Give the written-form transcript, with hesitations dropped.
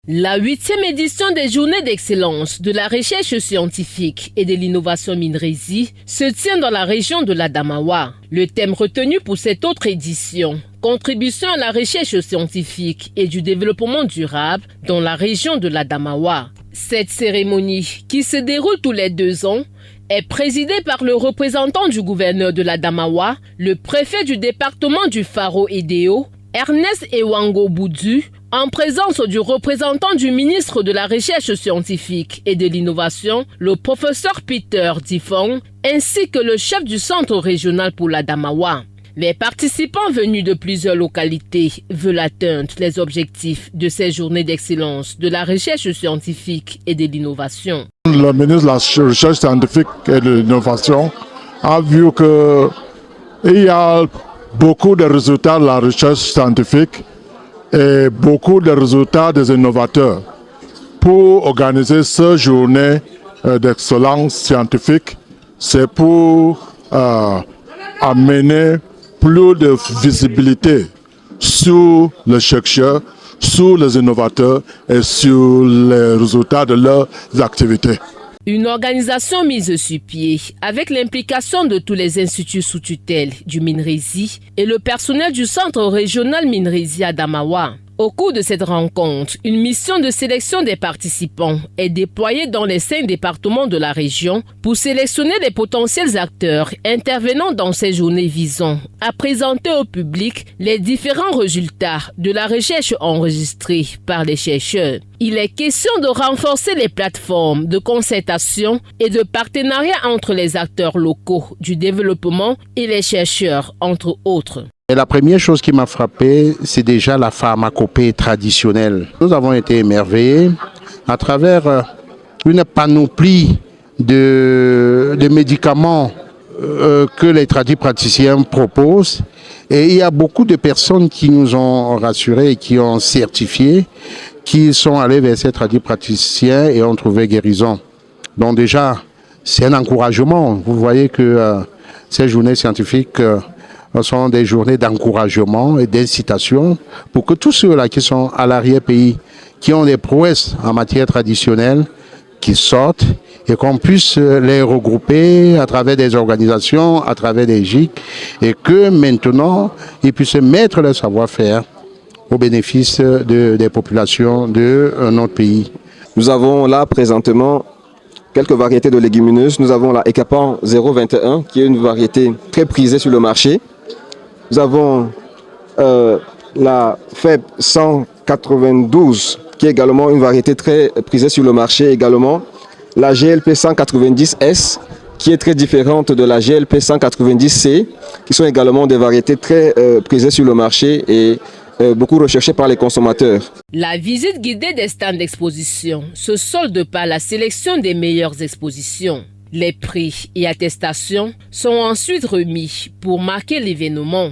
La 8e édition des Journées d'excellence de la recherche scientifique et de l'innovation Minrezi se tient dans la région de l'Adamawa. Le thème retenu pour cette autre édition, contribution à la recherche scientifique et du développement durable dans la région de l'Adamawa. Cette cérémonie, qui se déroule tous les 2 ans, est présidée par le représentant du gouverneur de l'Adamawa, le préfet du département du Faro-Edeo, Ernest Ewango Boudu, en présence du représentant du ministre de la Recherche scientifique et de l'innovation, le professeur Peter Difong, ainsi que le chef du centre régional pour l'Adamawa. Les participants venus de plusieurs localités veulent atteindre les objectifs de ces journées d'excellence de la recherche scientifique et de l'innovation. Le ministre de la Recherche scientifique et de l'innovation a vu qu'il y a beaucoup de résultats de la recherche scientifique et beaucoup de résultats des innovateurs. Pour organiser cette journée d'excellence scientifique, c'est pour amener plus de visibilité sur les chercheurs, sur les innovateurs et sur les résultats de leurs activités. Une organisation mise sur pied avec l'implication de tous les instituts sous tutelle du Minrezi et le personnel du centre régional Minrezi Adamawa. Au cours de cette rencontre, une mission de sélection des participants est déployée dans les 5 départements de la région pour sélectionner les potentiels acteurs intervenant dans ces journées visant à présenter au public les différents résultats de la recherche enregistrée par les chercheurs. Il est question de renforcer les plateformes de concertation et de partenariat entre les acteurs locaux du développement et les chercheurs, entre autres. Et la première chose qui m'a frappé, c'est déjà la pharmacopée traditionnelle. Nous avons été émerveillés à travers une panoplie de médicaments que les tradipraticiens proposent. Et il y a beaucoup de personnes qui nous ont rassurés et qui ont certifié qu'ils sont allés vers ces tradipraticiens et ont trouvé guérison. Donc déjà, c'est un encouragement. Vous voyez que ces journées scientifiques sont des journées d'encouragement et d'incitation pour que tous ceux-là qui sont à l'arrière-pays, qui ont des prouesses en matière traditionnelle, qui sortent et qu'on puisse les regrouper à travers des organisations, à travers des GIC, et que maintenant, ils puissent mettre leur savoir-faire au bénéfice des populations de notre pays. Nous avons là présentement quelques variétés de légumineuses. Nous avons la Ekapan 021 qui est une variété très prisée sur le marché. Nous avons la FEB 192 qui est également une variété très prisée sur le marché également. La GLP 190S qui est très différente de la GLP 190C qui sont également des variétés très prisées sur le marché et beaucoup recherchées par les consommateurs. La visite guidée des stands d'exposition se solde par la sélection des meilleures expositions. Les prix et attestations sont ensuite remis pour marquer l'événement.